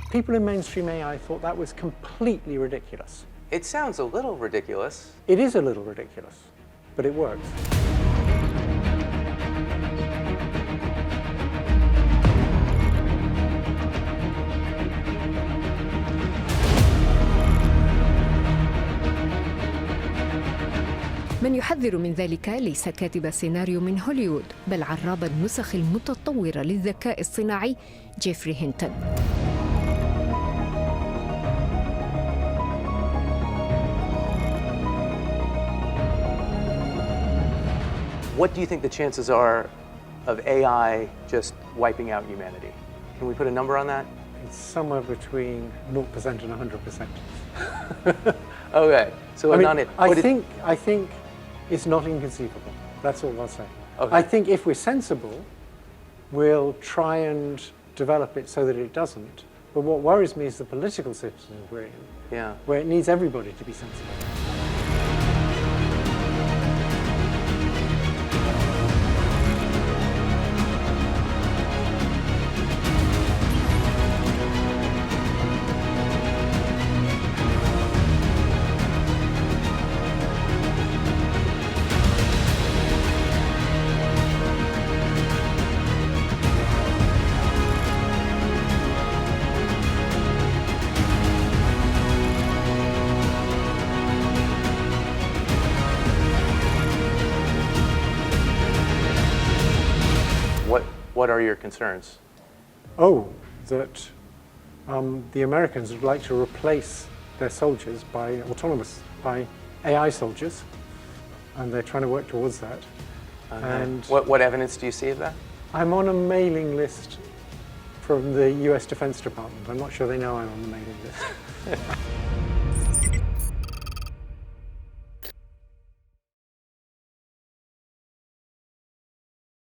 People in mainstream AI thought that was completely ridiculous. It sounds a little ridiculous. It is a little ridiculous, but it works. من يحذر من ذلك ليس كاتب سيناريو من هوليوود، بل عراب النسخ المتطورة للذكاء الصناعي جيفري هينتون. What do you think the chances are of AI just wiping out humanity? Can we put a number on that? It's somewhere between 0% and 100%. Okay, so I think it's not inconceivable. That's all I'll say. Okay. I think if we're sensible, we'll try and develop it so that it doesn't. But what worries me is the political system we're in, where it needs everybody to be sensible. What are your concerns? Oh, that the Americans would like to replace their soldiers by AI soldiers, and they're trying to work towards that. And what evidence do you see of that? I'm on a mailing list from the US Defense Department. I'm not sure they know I'm on the mailing list.